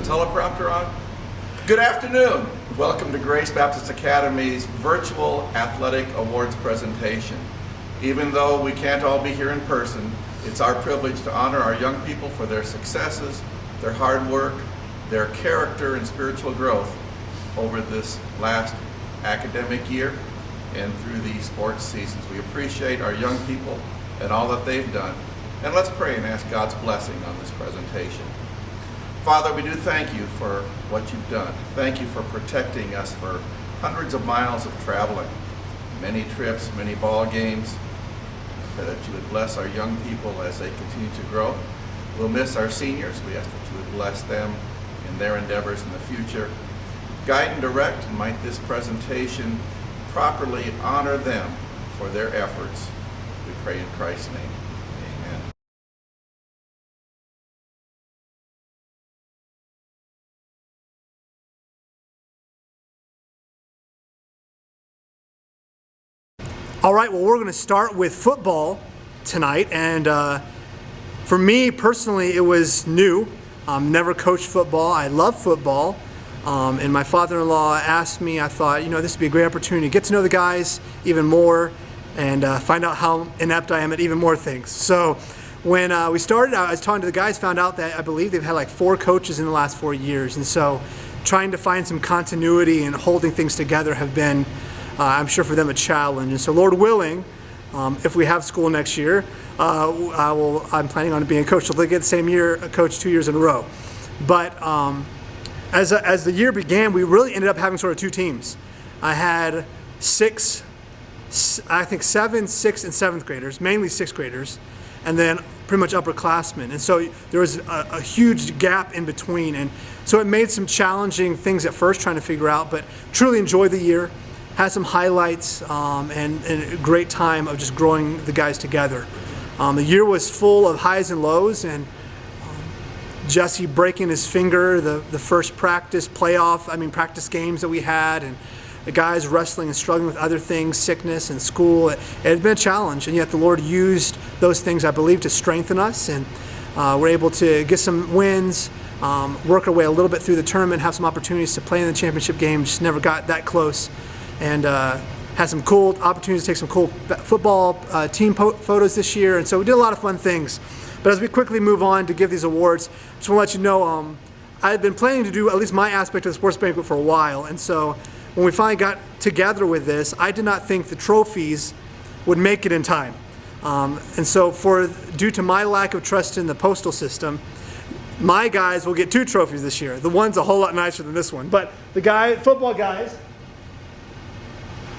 teleprompter on? Good afternoon. Welcome to Grace Baptist Academy's virtual athletic awards presentation. Even though we can't all be here in person, it's our privilege to honor our young people for their successes, their hard work, their character and spiritual growth over this last academic year and through the sports seasons. We appreciate our young people and all that they've done. And let's pray and ask God's blessing on this presentation. Father, we do thank you for what you've done. Thank you for protecting us for hundreds of miles of traveling, many trips, many ball games, that you would bless our young people as they continue to grow. We'll miss our seniors. We ask that you would bless them in their endeavors in the future. Guide and direct, and might this presentation properly honor them for their efforts. We pray in Christ's name. Amen. All right, well, we're going to start with football tonight, and for me personally, it was new. Never coached football. I love football, and my father-in-law asked me. I thought, this would be a great opportunity to get to know the guys even more and find out how inept I am at even more things. So when we started, I was talking to the guys, found out that I believe they've had like 4 coaches in the last 4 years, and so trying to find some continuity and holding things together have been, I'm sure, for them a challenge. And so, Lord willing, if we have school next year, I'm planning on being a coach. So they'll get the same year, a coach 2 years in a row. But as the year began, we really ended up having sort of 2 teams. I had 7, 6th, and 7th graders, mainly 6th graders, and then pretty much upperclassmen. And so there was a huge gap in between. And so it made some challenging things at first trying to figure out, but truly enjoyed the year. Had some highlights and a great time of just growing the guys together. The year was full of highs and lows, and Jesse breaking his finger, the first practice games that we had, and the guys wrestling and struggling with other things, sickness and school. It had been a challenge, and yet the Lord used those things, I believe, to strengthen us, and we're able to get some wins, work our way a little bit through the tournament, have some opportunities to play in the championship game, just never got that close. And had some cool opportunities to take some cool football team photos this year. And so we did a lot of fun things. But as we quickly move on to give these awards, I just want to let you know I had been planning to do at least my aspect of the sports banquet for a while. And so when we finally got together with this, I did not think the trophies would make it in time. And so due to my lack of trust in the postal system, my guys will get 2 trophies this year. The one's a whole lot nicer than this one. But the football guys,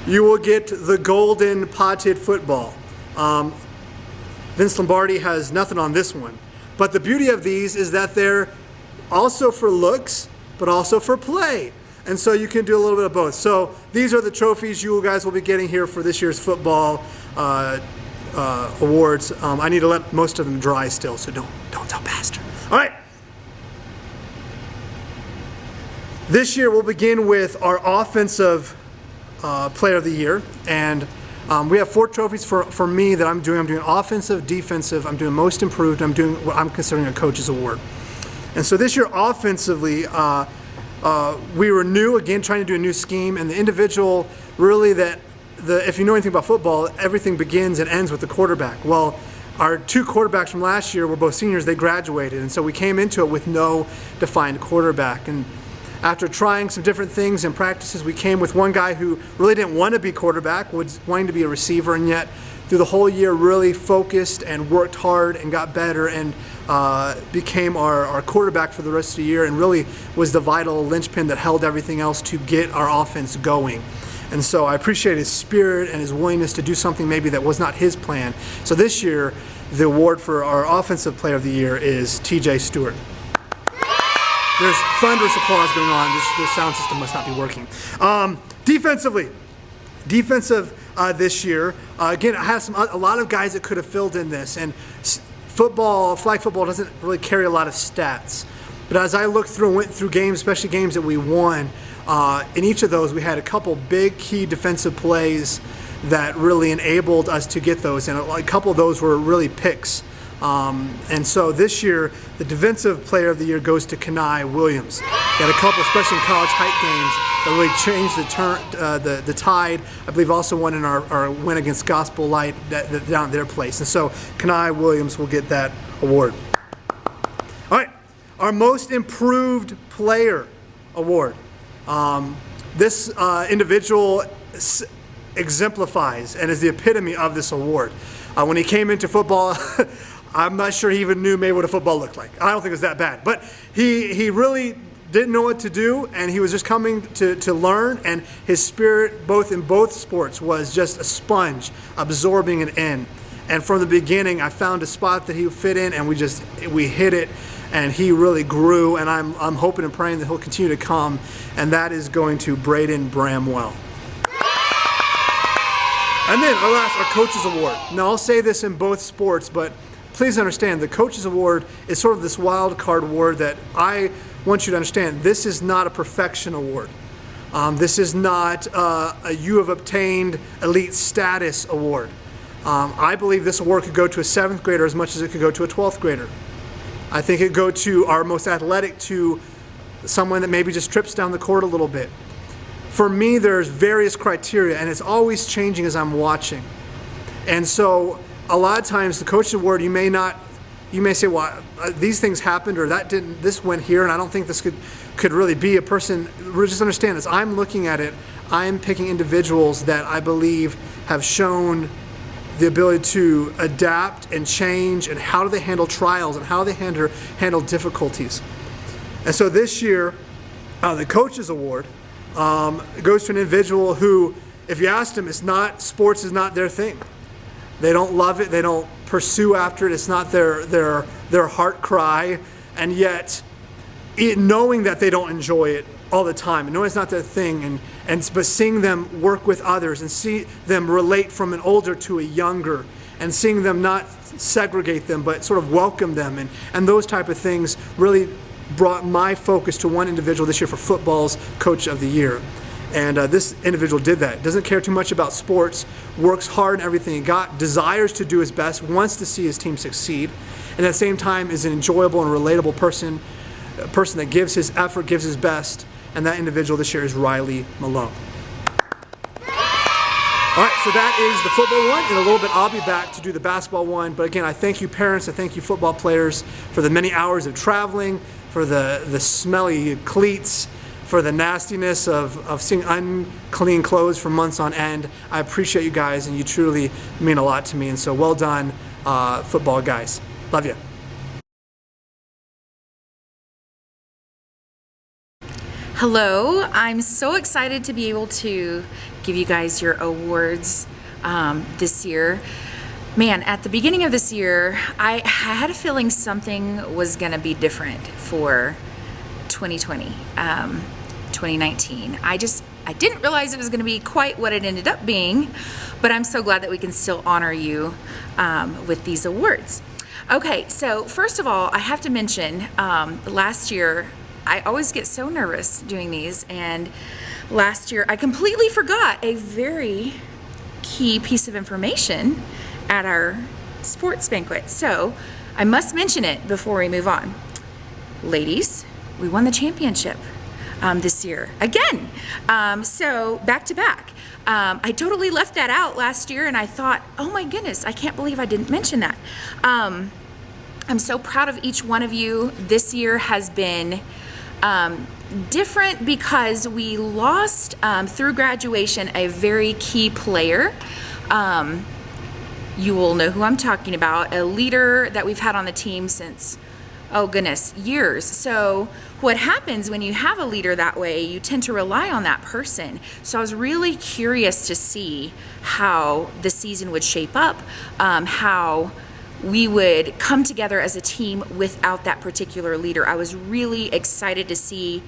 you will get the golden potted football. Vince Lombardi has nothing on this one. But the beauty of these is that they're also for looks, but also for play. And so you can do a little bit of both. So these are the trophies you guys will be getting here for this year's football awards. I need to let most of them dry still, so don't tell Pastor. All right. This year we'll begin with our offensive Player of the Year, and we have 4 trophies for me that I'm doing. I'm doing offensive, defensive, I'm doing most improved, I'm doing what I'm considering a coach's award. And so this year offensively, we were new, again, trying to do a new scheme, and the individual really if you know anything about football, everything begins and ends with the quarterback. Well, our 2 quarterbacks from last year were both seniors, they graduated, and so we came into it with no defined quarterback. And after trying some different things and practices, we came with one guy who really didn't want to be quarterback, was wanting to be a receiver, and yet through the whole year really focused and worked hard and got better and became our quarterback for the rest of the year, and really was the vital linchpin that held everything else to get our offense going. And so I appreciate his spirit and his willingness to do something maybe that was not his plan. So this year, the award for our Offensive Player of the Year is TJ Stewart. There's thunderous applause going on. The sound system must not be working. Defensive this year. Again, I have a lot of guys that could have filled in this. And flag football doesn't really carry a lot of stats. But as I looked through and went through games, especially games that we won, in each of those we had a couple big key defensive plays that really enabled us to get those. And a couple of those were really picks And so this year, the Defensive Player of the Year goes to Kanai Williams. He had a couple, especially in college height games, that really changed the tide. I believe also won in our win against Gospel Light down at their place. And so Kanai Williams will get that award. All right, our Most Improved Player award. This individual exemplifies and is the epitome of this award. When he came into football, I'm not sure he even knew maybe what a football looked like. I don't think it was that bad. But he really didn't know what to do, and he was just coming to learn, and his spirit in both sports was just a sponge, absorbing it in. And from the beginning, I found a spot that he would fit in, and we hit it, and he really grew, and I'm hoping and praying that he'll continue to come, and that is going to Braden Bramwell. And then our Coaches Award. Now, I'll say this in both sports, but please understand, the Coaches Award is sort of this wild card award that I want you to understand. This is not a perfection award. This is not a you have obtained elite status award. I believe this award could go to a 7th grader as much as it could go to a 12th grader. I think it could go to our most athletic, to someone that maybe just trips down the court a little bit. For me, there's various criteria, and it's always changing as I'm watching. And so a lot of times the Coach Award, you may say, well, these things happened, or this went here, and I don't think this could really be a person. Just understand this, I'm looking at it, I'm picking individuals that I believe have shown the ability to adapt and change, and how do they handle trials, and how they handle difficulties. And so this year, the Coaches Award goes to an individual who, if you asked them, sports is not their thing. They don't love it. They don't pursue after it. It's not their heart cry. And yet, knowing that they don't enjoy it all the time, and knowing it's not their thing, but seeing them work with others, and see them relate from an older to a younger, and seeing them not segregate them, but sort of welcome them, and those type of things really brought my focus to one individual this year for football's Coach of the Year. And this individual did that. Doesn't care too much about sports, works hard in everything he got, desires to do his best, wants to see his team succeed, and at the same time is an enjoyable and relatable person, a person that gives his effort, gives his best, and that individual this year is Riley Malone. All right, so that is the football one. In a little bit, I'll be back to do the basketball one. But again, I thank you parents, I thank you football players for the many hours of traveling, for the smelly cleats, for the nastiness of seeing unclean clothes for months on end. I appreciate you guys, and you truly mean a lot to me. And so well done, football guys. Love you. Hello, I'm so excited to be able to give you guys your awards this year. Man, at the beginning of this year, I had a feeling something was going to be different for 2020, 2019. I didn't realize it was going to be quite what it ended up being, but I'm so glad that we can still honor you with these awards. Okay, so first of all, I have to mention last year, I always get so nervous doing these, and last year I completely forgot a very key piece of information at our sports banquet. So I must mention it before we move on. Ladies, we won the championship this year again. So back to back. I totally left that out last year, and I thought, oh my goodness, I can't believe I didn't mention that. I'm so proud of each one of you. This year has been different because we lost through graduation a very key player. You will know who I'm talking about, a leader that we've had on the team since, oh goodness, years. So what happens when you have a leader that way, you tend to rely on that person. So I was really curious to see how the season would shape up, how we would come together as a team without that particular leader. I was really excited to see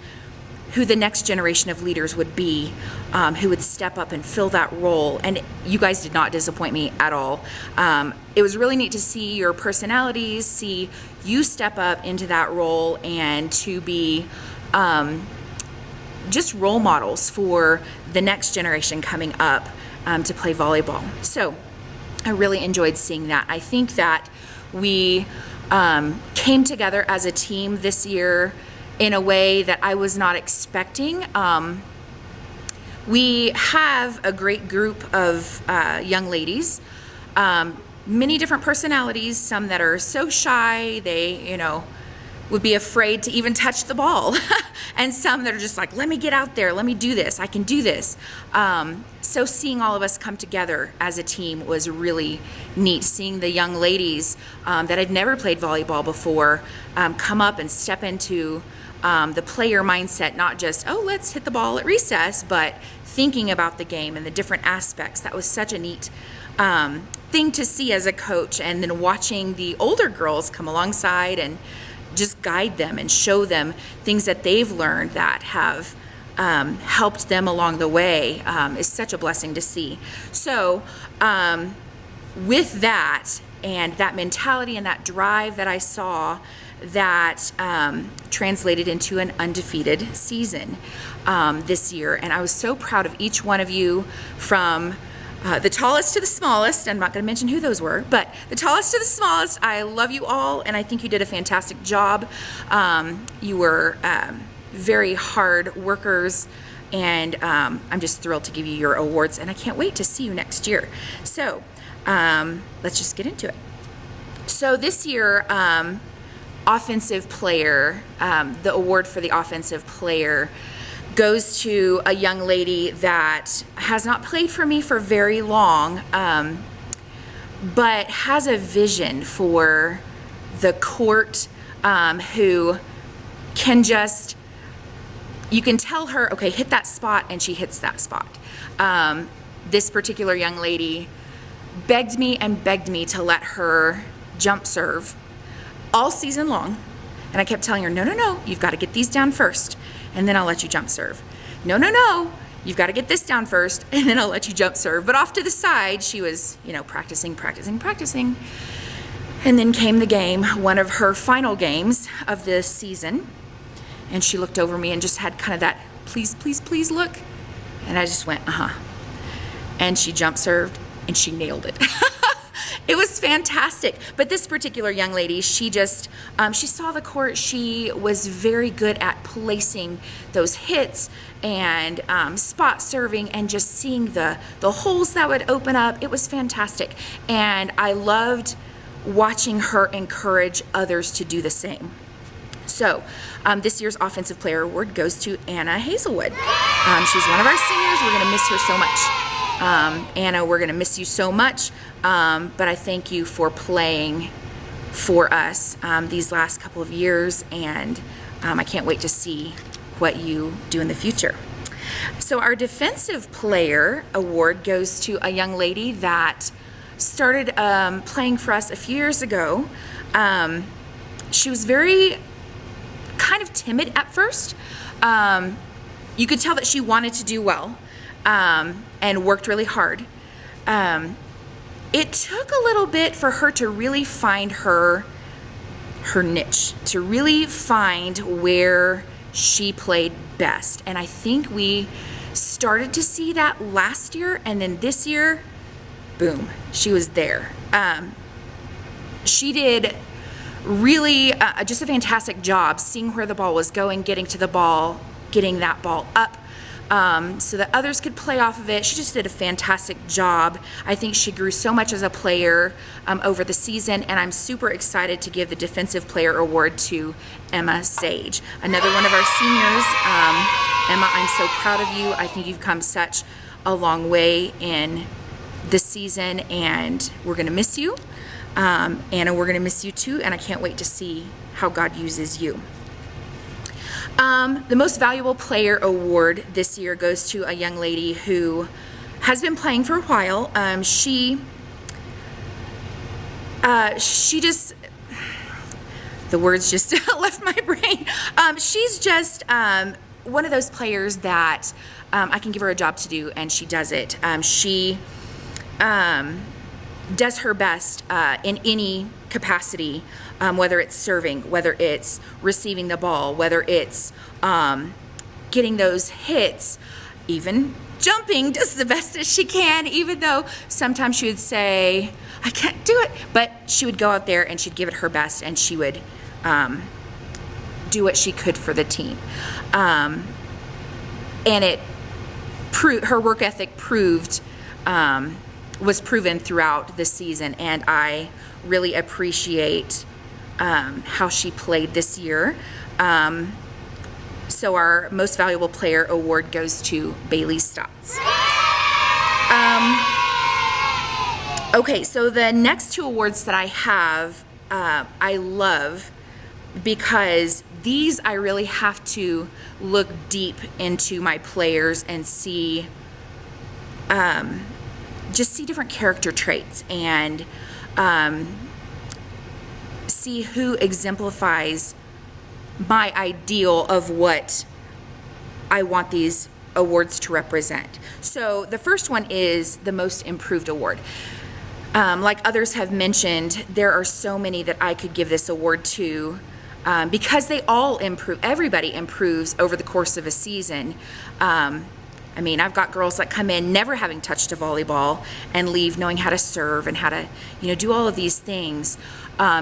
who the next generation of leaders would be, who would step up and fill that role. And you guys did not disappoint me at all. It was really neat to see your personalities, see you step up into that role, and to be just role models for the next generation coming up to play volleyball. So I really enjoyed seeing that. I think that we came together as a team this year in a way that I was not expecting. We have a great group of young ladies, many different personalities, some that are so shy, they, would be afraid to even touch the ball. And some that are just like, let me get out there, let me do this, I can do this. So seeing all of us come together as a team was really neat. Seeing the young ladies that had never played volleyball before come up and step into the player mindset, not just, oh, let's hit the ball at recess, but thinking about the game and the different aspects. That was such a neat thing to see as a coach. And then watching the older girls come alongside and just guide them and show them things that they've learned that have helped them along the way is such a blessing to see. So with that and that mentality and that drive that I saw, that translated into an undefeated season this year. And I was so proud of each one of you, from the tallest to the smallest. I'm not going to mention who those were, but the tallest to the smallest, I love you all, and I think you did a fantastic job. You were very hard workers, and I'm just thrilled to give you your awards, and I can't wait to see you next year. So let's just get into it. So this year, offensive player, the award for the offensive player goes to a young lady that has not played for me for very long, but has a vision for the court, who can just, you can tell her, okay, hit that spot, and she hits that spot. This particular young lady begged me to let her jump serve all season long. And I kept telling her, no, you've got to get these down first, and then I'll let you jump serve. No, you've got to get this down first, and then I'll let you jump serve. But off to the side, she was, practicing. And then came the game, one of her final games of this season. And she looked over me and just had kind of that, please look. And I just went, And she jump served, and she nailed it. It was fantastic. But this particular young lady, she just, she saw the court. She was very good at placing those hits and spot serving and just seeing the holes that would open up. It was fantastic. And I loved watching her encourage others to do the same. So this year's Offensive Player Award goes to Anna Hazelwood. She's one of our seniors. We're going to miss her so much. Anna, we're going to miss you so much, but I thank you for playing for us these last couple of years, and I can't wait to see what you do in the future. So our Defensive Player Award goes to a young lady that started playing for us a few years ago. She was very kind of timid at first. You could tell that she wanted to do well. And worked really hard. It took a little bit for her to really find her niche, to really find where she played best. And I think we started to see that last year, and then this year, boom, she was there. She did really just a fantastic job seeing where the ball was going, getting to the ball, getting that ball up, so that others could play off of it. She just did a fantastic job. I think she grew so much as a player over the season, and I'm super excited to give the Defensive Player Award to Emma Sage, another one of our seniors. Emma, I'm so proud of you. I think you've come such a long way in this season, and we're going to miss you. Anna, we're going to miss you too, and I can't wait to see how God uses you. The Most Valuable Player Award this year goes to a young lady who has been playing for a while. She just, the words just left my brain. She's just one of those players that I can give her a job to do, and she does it. She does her best in any capacity, whether it's serving, whether it's receiving the ball, whether it's getting those hits, even jumping just the best as she can, even though sometimes she would say, I can't do it. But she would go out there and she'd give it her best, and she would do what she could for the team. And her work ethic was proven throughout the season, and I really appreciate how she played this year. So our most valuable player award goes to Bailey Stotts. Okay, so the next two awards that I have, I love, because these I really have to look deep into my players and see, just see different character traits and see who exemplifies my ideal of what I want these awards to represent. So the first one is the Most Improved Award. Like others have mentioned, there are so many that I could give this award to, because they all improve. Everybody improves over the course of a season. I mean, I've got girls that come in never having touched a volleyball and leave knowing how to serve and how to, do all of these things.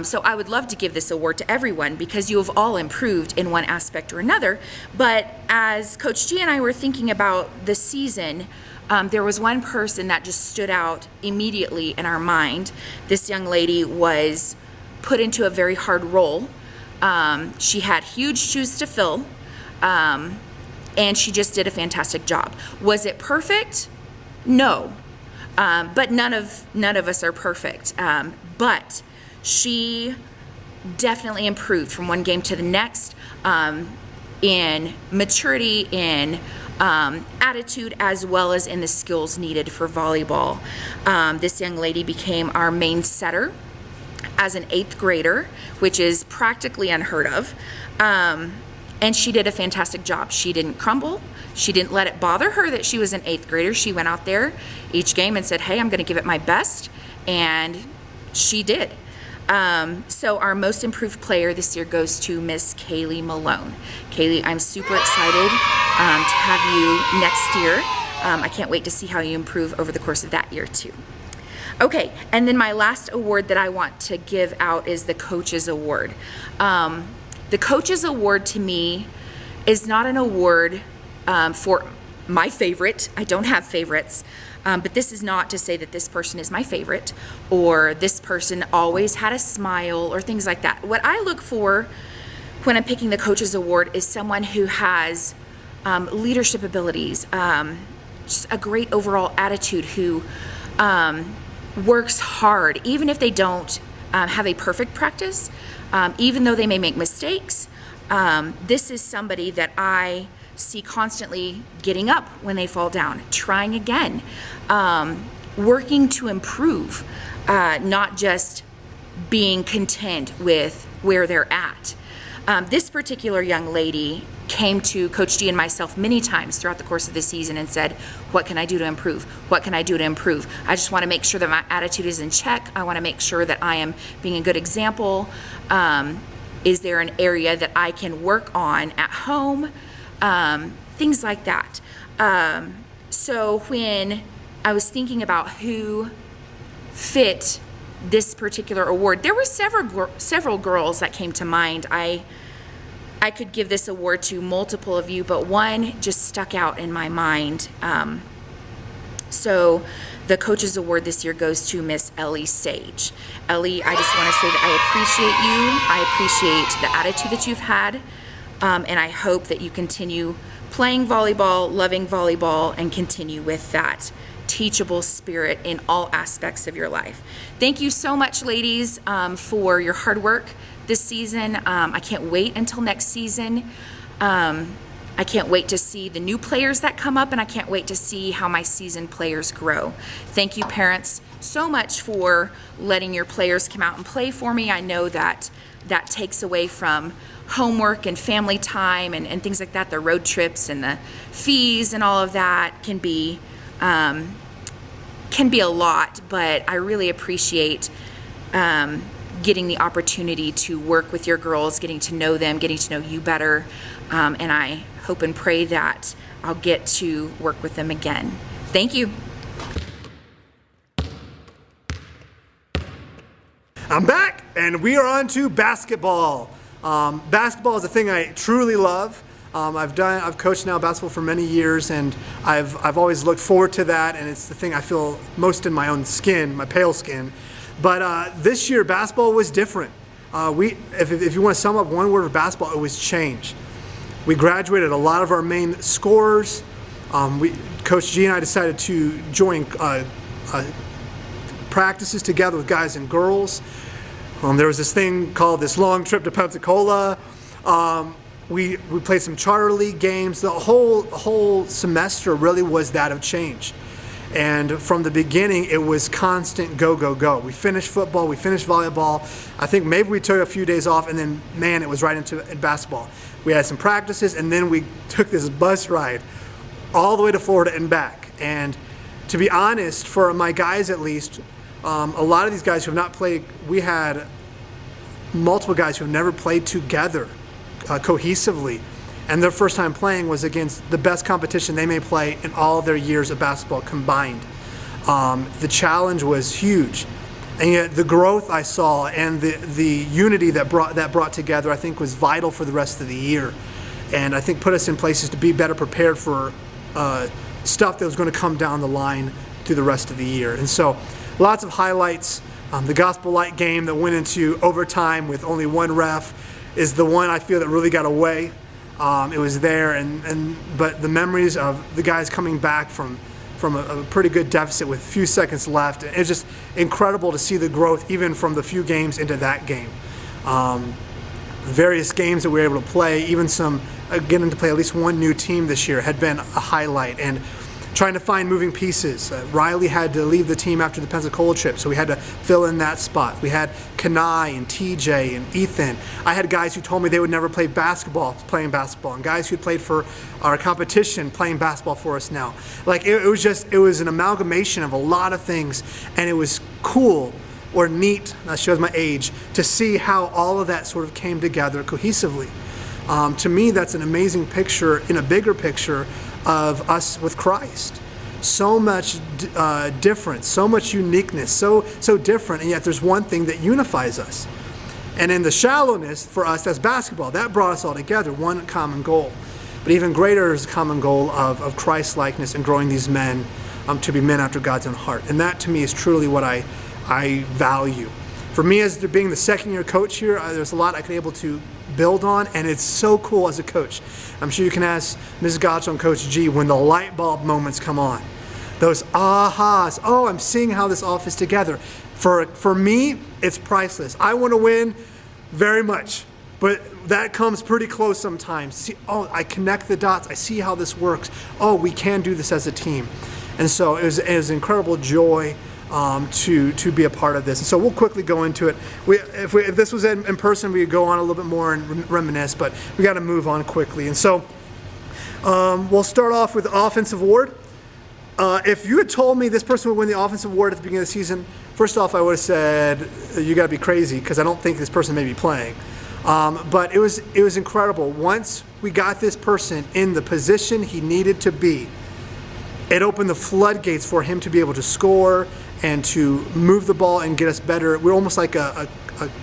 So I would love to give this award to everyone, because you have all improved in one aspect or another. But as Coach G and I were thinking about the season, there was one person that just stood out immediately in our mind. This young lady was put into a very hard role. She had huge shoes to fill, and she just did a fantastic job. Was it perfect? No, but none of us are perfect. But she definitely improved from one game to the next, in maturity, in attitude, as well as in the skills needed for volleyball. This young lady became our main setter as an 8th grader, which is practically unheard of. And she did a fantastic job. She didn't crumble. She didn't let it bother her that she was an 8th grader. She went out there each game and said, hey, I'm going to give it my best. And she did. So our most improved player this year goes to Miss Kaylee Malone. Kaylee, I'm super excited to have you next year. I can't wait to see how you improve over the course of that year too. Okay, and then my last award that I want to give out is the Coaches Award. The Coaches Award to me is not an award for my favorite. I don't have favorites. But this is not to say that this person is my favorite, or this person always had a smile, or things like that. What I look for when I'm picking the Coaches Award is someone who has leadership abilities, just a great overall attitude, who works hard, even if they don't have a perfect practice, even though they may make mistakes. This is somebody that I see constantly getting up when they fall down, trying again, working to improve, not just being content with where they're at. This particular young lady came to Coach G and myself many times throughout the course of the season and said, what can I do to improve? What can I do to improve? I just want to make sure that my attitude is in check. I want to make sure that I am being a good example. Is there an area that I can work on at home? Things like that. So when I was thinking about who fit this particular award, there were several girls that came to mind. I could give this award to multiple of you, but one just stuck out in my mind. So the Coaches Award this year goes to Miss Ellie Sage. Ellie, I just want to say that I appreciate you. I appreciate the attitude that you've had, and I hope that you continue playing volleyball, loving volleyball, and continue with that teachable spirit in all aspects of your life. Thank you so much, ladies, for your hard work this season. I can't wait until next season. I can't wait to see the new players that come up, and I can't wait to see how my seasoned players grow. Thank you, parents, so much for letting your players come out and play for me. I know that that takes away from homework and family time and things like that. The road trips and the fees and all of that can be a lot, but I really appreciate getting the opportunity to work with your girls, getting to know them, getting to know you better. And I hope and pray that I'll get to work with them again. Thank you. I'm back, and we are on to basketball. Basketball is a thing I truly love. I've coached now basketball for many years, and I've always looked forward to that, and it's the thing I feel most in my own skin, my pale skin. But this year, basketball was different. If you want to sum up one word of basketball, it was change. We graduated a lot of our main scorers. Coach G and I decided to join practices together with guys and girls. There was this thing called this long trip to Pensacola. We played some charter league games. The whole semester really was that of change. And from the beginning, it was constant go, go, go. We finished football, we finished volleyball. I think maybe we took a few days off, and then, man, it was right into basketball. We had some practices, and then we took this bus ride all the way to Florida and back. And to be honest, for my guys at least, a lot of these guys who have not played, we had multiple guys who have never played together cohesively. And their first time playing was against the best competition they may play in all their years of basketball combined. The challenge was huge. And yet the growth I saw and the unity that brought together, I think, was vital for the rest of the year. And I think put us in places to be better prepared for stuff that was going to come down the line through the rest of the year. And so lots of highlights. The Gospel Light game that went into overtime with only one ref is the one I feel that really got away. It was there, but the memories of the guys coming back from a pretty good deficit with a few seconds left, it's just incredible to see the growth even from the few games into that game. Various games that we were able to play, even some getting to play at least one new team this year had been a highlight. And trying to find moving pieces. Riley had to leave the team after the Pensacola trip, so we had to fill in that spot. We had Kanai and TJ and Ethan. I had guys who told me they would never play basketball, playing basketball, and guys who played for our competition playing basketball for us now. Like it was an amalgamation of a lot of things, and it was cool or neat, that shows my age, to see how all of that sort of came together cohesively. To me, that's an amazing picture in a bigger picture of us with Christ. So much difference, so much uniqueness, so different, and yet there's one thing that unifies us. And in the shallowness, for us, that's basketball. That brought us all together, one common goal. But even greater is the common goal of Christ-likeness and growing these men to be men after God's own heart. And that, to me, is truly what I value. For me, as being the second-year coach here, there's a lot I could be able to build on, and it's so cool as a coach. I'm sure you can ask Mrs. Gotch and Coach G when the light bulb moments come on. Those ahas, oh, I'm seeing how this all fits together. For me, it's priceless. I want to win very much, but that comes pretty close sometimes. See, oh, I connect the dots. I see how this works. Oh, we can do this as a team. And so it was incredible joy to be a part of this. And so we'll quickly go into it. If this was in person, we could go on a little bit more and reminisce, but we got to move on quickly. And so we'll start off with the offensive award. If you had told me this person would win the offensive award at the beginning of the season, first off, I would have said, you got to be crazy, because I don't think this person may be playing. But it was incredible. Once we got this person in the position he needed to be, it opened the floodgates for him to be able to score and to move the ball and get us better. We're almost like a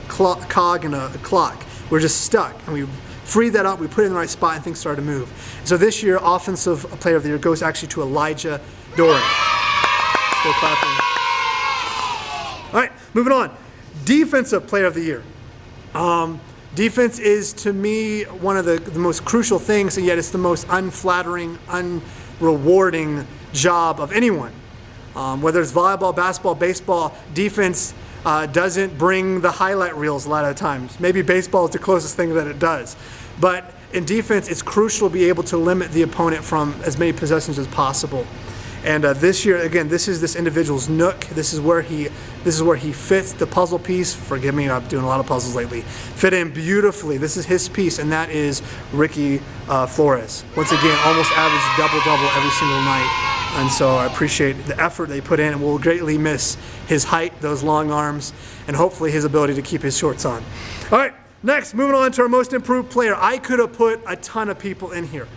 cog in a clock. We're just stuck, and we freed that up, we put it in the right spot, and things started to move. So this year, Offensive Player of the Year goes actually to Elijah Doran. Still clapping. All right, moving on. Defensive Player of the Year. Defense is, to me, one of the most crucial things, and yet it's the most unflattering, unrewarding job of anyone. Whether it's volleyball, basketball, baseball, defense doesn't bring the highlight reels a lot of times. Maybe baseball is the closest thing that it does. But in defense, it's crucial to be able to limit the opponent from as many possessions as possible. And this year, again, this is this individual's nook. This is where he fits the puzzle piece. Forgive me, I'm doing a lot of puzzles lately. Fit in beautifully. This is his piece, and that is Ricky Flores. Once again, almost averaged double-double every single night. And so I appreciate the effort they put in, and we'll greatly miss his height, those long arms, and hopefully his ability to keep his shorts on. All right, next, moving on to our most improved player. I could have put a ton of people in here.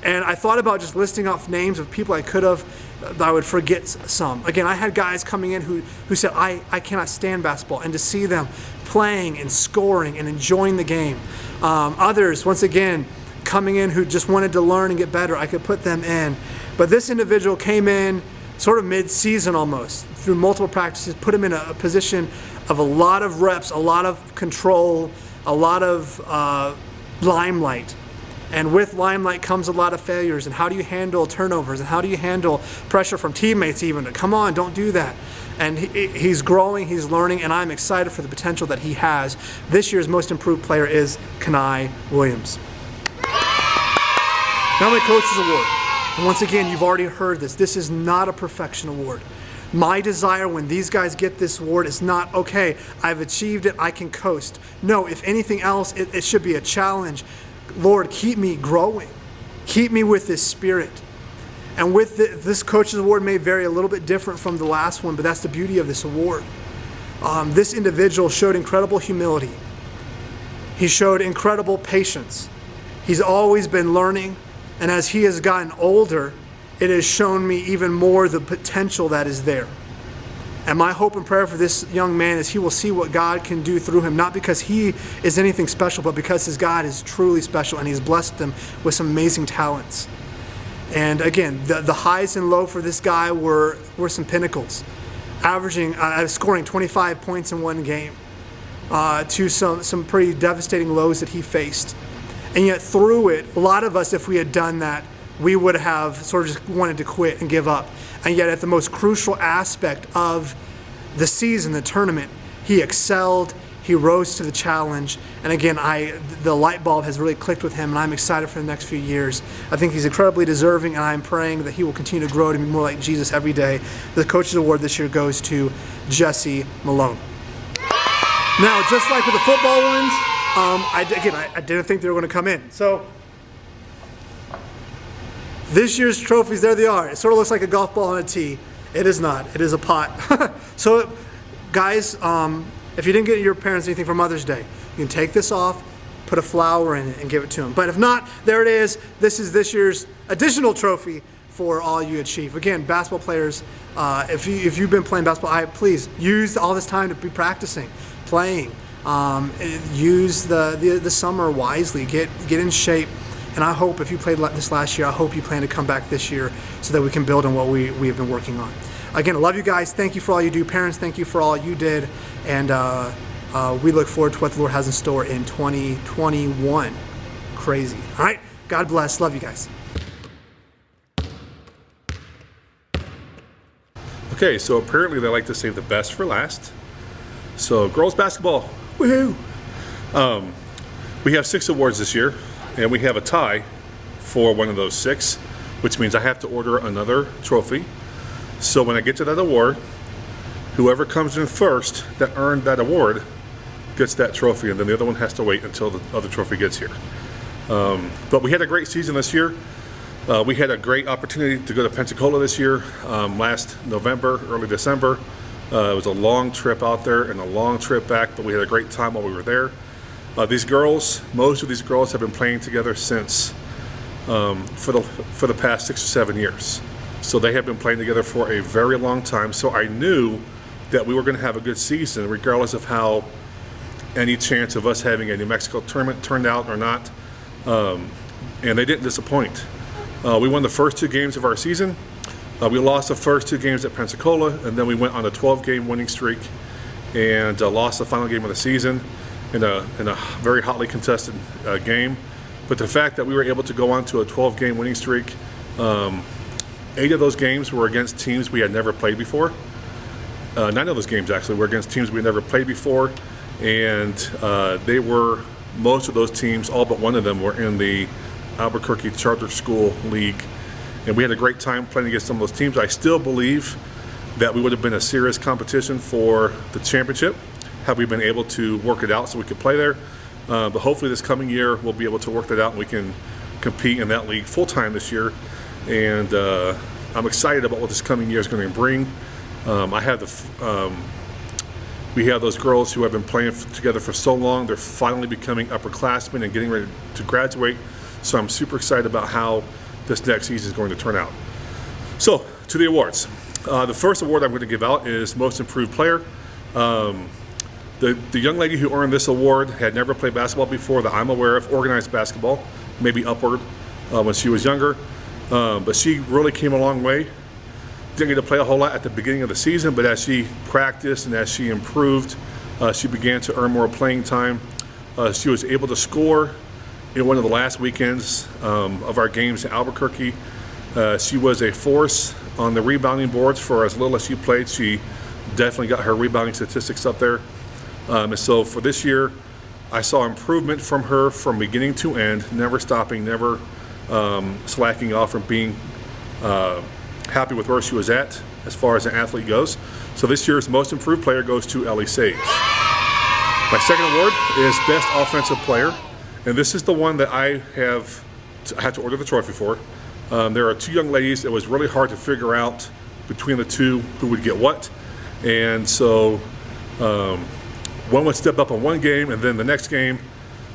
And I thought about just listing off names of people I could have, but I would forget some. Again, I had guys coming in who said, I cannot stand basketball. And to see them playing and scoring and enjoying the game. Others, once again, coming in who just wanted to learn and get better, I could put them in. But this individual came in sort of mid-season almost, through multiple practices, put him in a position of a lot of reps, a lot of control, a lot of limelight. And with limelight comes a lot of failures. And how do you handle turnovers? And how do you handle pressure from teammates even to, come on, don't do that. And he's growing, he's learning, and I'm excited for the potential that he has. This year's most improved player is Kenai Williams. Now my coach's award. And once again, you've already heard this. This is not a perfection award. My desire when these guys get this award is not, okay, I've achieved it, I can coast. No, if anything else, it should be a challenge. Lord, keep me growing. Keep me with this spirit. And with this coach's award may vary a little bit different from the last one, but that's the beauty of this award. This individual showed incredible humility. He showed incredible patience. He's always been learning. And as he has gotten older, it has shown me even more the potential that is there. And my hope and prayer for this young man is he will see what God can do through him, not because he is anything special, but because his God is truly special and he's blessed him with some amazing talents. And again, the highs and lows for this guy were some pinnacles, scoring 25 points in one game, to some pretty devastating lows that he faced. And yet through it, a lot of us, if we had done that, we would have sort of just wanted to quit and give up. And yet at the most crucial aspect of the season, the tournament, he excelled, he rose to the challenge. And again, the light bulb has really clicked with him, and I'm excited for the next few years. I think he's incredibly deserving, and I'm praying that he will continue to grow to be more like Jesus every day. The Coach's Award this year goes to Jesse Malone. Now, just like with the football ones, I didn't think they were going to come in. So this year's trophies, there they are. It sort of looks like a golf ball on a tee. It is not. It is a pot. So, guys, if you didn't get your parents anything for Mother's Day, you can take this off, put a flower in it, and give it to them. But if not, there it is. This is this year's additional trophy for all you achieve. Again, basketball players, if you've been playing basketball, please use all this time to be practicing, playing. Use the summer wisely. Get in shape. And I hope if you played this last year, I hope you plan to come back this year so that we can build on what we have been working on. Again, I love you guys. Thank you for all you do. Parents, thank you for all you did. And we look forward to what the Lord has in store in 2021. Crazy. All right. God bless. Love you guys. Okay, so apparently they like to save the best for last. So girls basketball, woohoo! We have 6 awards this year, and we have a tie for one of those 6, which means I have to order another trophy. So when I get to that award, whoever comes in first that earned that award gets that trophy, and then the other one has to wait until the other trophy gets here. But we had a great season this year. We had a great opportunity to go to Pensacola this year, last November, early December. It was a long trip out there and a long trip back, but we had a great time while we were there. These girls, most of these girls have been playing together since for the past 6 or 7 years. So they have been playing together for a very long time. So I knew that we were going to have a good season, regardless of how any chance of us having a New Mexico tournament turned out or not. And they didn't disappoint. We won the first 2 games of our season. We lost the first 2 games at Pensacola, and then we went on a 12-game winning streak and lost the final game of the season in a very hotly contested game. But the fact that we were able to go on to a 12-game winning streak, 8 of those games were against teams we had never played before. 9 of those games actually were against teams we had never played before, and most of those teams, all but one of them, were in the Albuquerque Charter School League. And we had a great time playing against some of those teams. I still believe that we would have been a serious competition for the championship had we been able to work it out so we could play there. But hopefully this coming year we'll be able to work that out and we can compete in that league full time this year. And I'm excited about what this coming year is going to bring. We have those girls who have been playing together for so long. They're finally becoming upperclassmen and getting ready to graduate. So I'm super excited about how this next season is going to turn out. So, to the awards. The first award I'm going to give out is Most Improved Player. The young lady who earned this award had never played basketball before that I'm aware of, organized basketball, maybe upward when she was younger. But she really came a long way. Didn't get to play a whole lot at the beginning of the season, but as she practiced and as she improved, she began to earn more playing time. She was able to score in one of the last weekends of our games in Albuquerque. She was a force on the rebounding boards for as little as she played. She definitely got her rebounding statistics up there. And so for this year, I saw improvement from her from beginning to end, never stopping, never slacking off from being happy with where she was at as far as an athlete goes. So this year's Most Improved Player goes to Ellie Sage. My second award is Best Offensive Player, and this is the one that I had to order the trophy for. There are two young ladies. It was really hard to figure out between the two who would get what, and so one would step up on one game, and then the next game,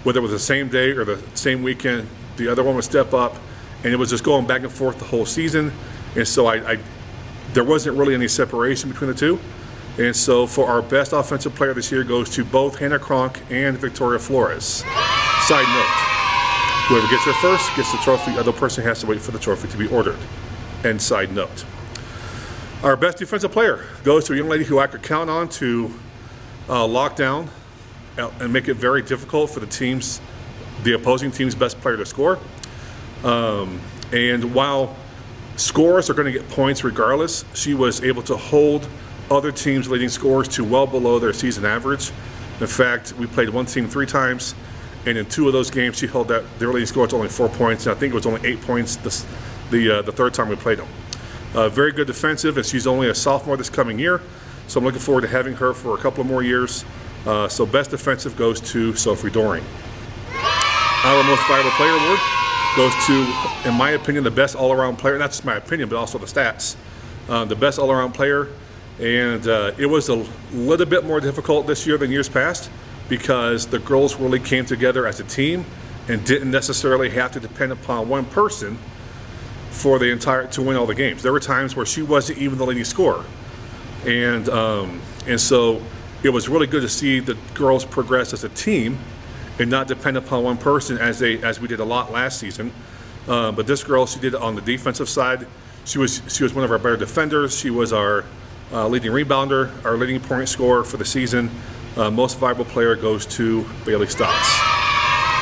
whether it was the same day or the same weekend, the other one would step up, and it was just going back and forth the whole season. And so there wasn't really any separation between the two. And so for our Best Offensive Player this year goes to both Hannah Cronk and Victoria Flores. Side note, whoever gets there first gets the trophy. The other person has to wait for the trophy to be ordered. And side note. Our Best Defensive Player goes to a young lady who I could count on to lock down and make it very difficult for the opposing team's best player to score. And while scorers are going to get points regardless, she was able to hold other teams' leading scores to well below their season average. In fact, we played one team 3 times, and in 2 of those games, she held their leading score to only 4 points, and I think it was only 8 points the third time we played them. Very good defensive, and she's only a sophomore this coming year, so I'm looking forward to having her for a couple of more years. So Best Defensive goes to Sophie Doring. Our Most Valuable Player award goes to, in my opinion, the best all-around player. Not just my opinion, but also the stats. The best all-around player. And it was a little bit more difficult this year than years past because the girls really came together as a team and didn't necessarily have to depend upon one person to win all the games. There were times where she wasn't even the leading scorer. And so it was really good to see the girls progress as a team and not depend upon one person as we did a lot last season. But this girl, she did it on the defensive side. She was one of our better defenders. She was our leading rebounder, our leading point scorer for the season. Most Valuable Player goes to Bailey Stotts.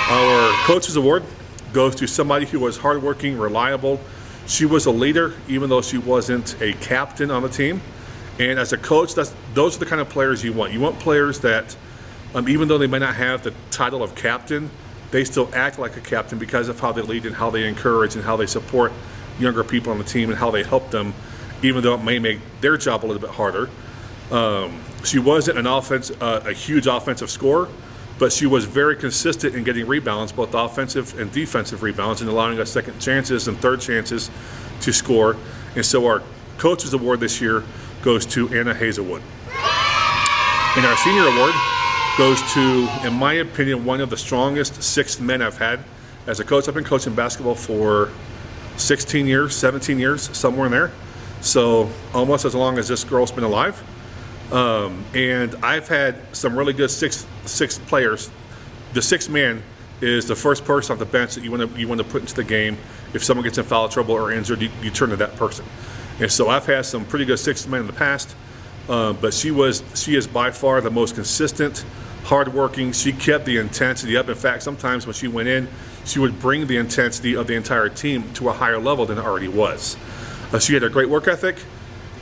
Our Coaches Award goes to somebody who was hardworking, reliable. She was a leader, even though she wasn't a captain on the team. And as a coach, those are the kind of players you want. You want players that, even though they may not have the title of captain, they still act like a captain because of how they lead and how they encourage and how they support younger people on the team and how they help them, even though it may make their job a little bit harder. She wasn't a huge offensive scorer, but she was very consistent in getting rebounds, both offensive and defensive rebounds, and allowing us second chances and third chances to score. And so our Coaches Award this year goes to Anna Hazelwood. And our Senior Award goes to, in my opinion, one of the strongest 6 men I've had as a coach. I've been coaching basketball for 16 years, 17 years, somewhere in there. So almost as long as this girl's been alive. And I've had some really good six players. The 6th man is the first person off the bench that you want to put into the game. If someone gets in foul trouble or injured, you turn to that person. And so I've had some pretty good 6th men in the past. But she is by far the most consistent, hardworking. She kept the intensity up. In fact, sometimes when she went in, she would bring the intensity of the entire team to a higher level than it already was. She had a great work ethic.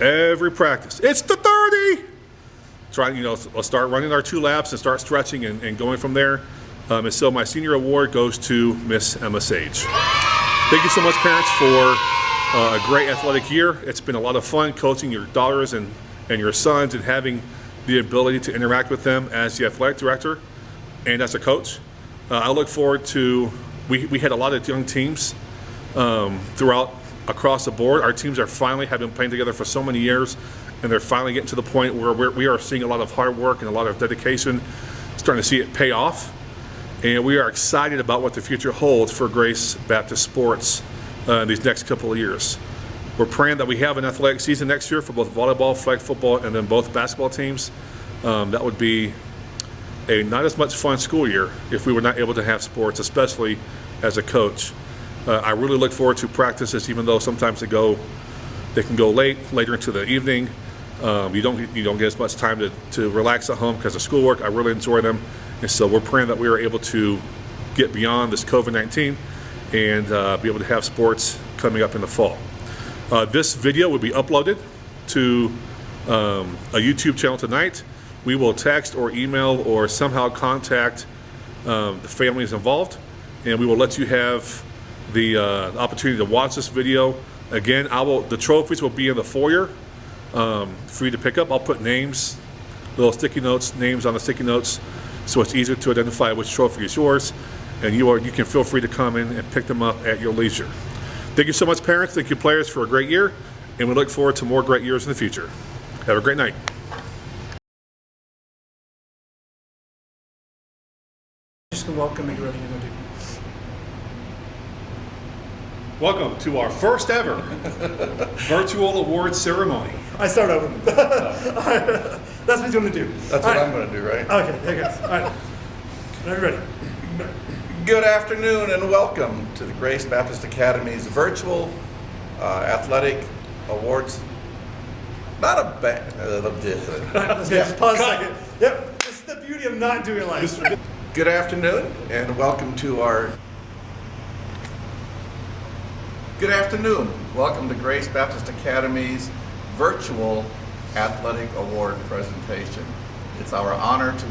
Every practice, it's the 30. Let's start running our 2 laps and start stretching and going from there. And so my Senior Award goes to Miss Emma Sage. Thank you so much, parents, for a great athletic year. It's been a lot of fun coaching your daughters and your sons and having the ability to interact with them as the athletic director and as a coach. I look forward to, we had a lot of young teams throughout across the board. Our teams have been playing together for so many years, and they're finally getting to the point where we are seeing a lot of hard work and a lot of dedication, starting to see it pay off. And we are excited about what the future holds for Grace Baptist sports in these next couple of years. We're praying that we have an athletic season next year for both volleyball, flag football, and then both basketball teams. That would be a not as much fun school year if we were not able to have sports, especially as a coach. I really look forward to practices, even though sometimes they can go later into the evening. You don't get as much time to relax at home because of schoolwork. I really enjoy them, and so we're praying that we are able to get beyond this COVID-19 and be able to have sports coming up in the fall. This video will be uploaded to a YouTube channel tonight. We will text or email or somehow contact the families involved, and we will let you have the opportunity to watch this video. Again, the trophies will be in the foyer for you to pick up. I'll put names, little sticky notes, names on the sticky notes, so it's easier to identify which trophy is yours, and you can feel free to come in and pick them up at your leisure. Thank you so much, parents. Thank you, players, for a great year, and we look forward to more great years in the future. Have a great night. Just welcome me, ready to do. Welcome to our first ever virtual awards ceremony. I start over. That's what he's going to do. That's what I'm going to do, right? Okay, there goes. All right. Are you ready? Good afternoon and welcome to the Grace Baptist Academy's virtual athletic awards. Not a bad. Let's just pause a second. Yep. It's the beauty of not doing live. Good afternoon and welcome to our. Good afternoon. Welcome to Grace Baptist Academy's virtual athletic award presentation. It's our honor to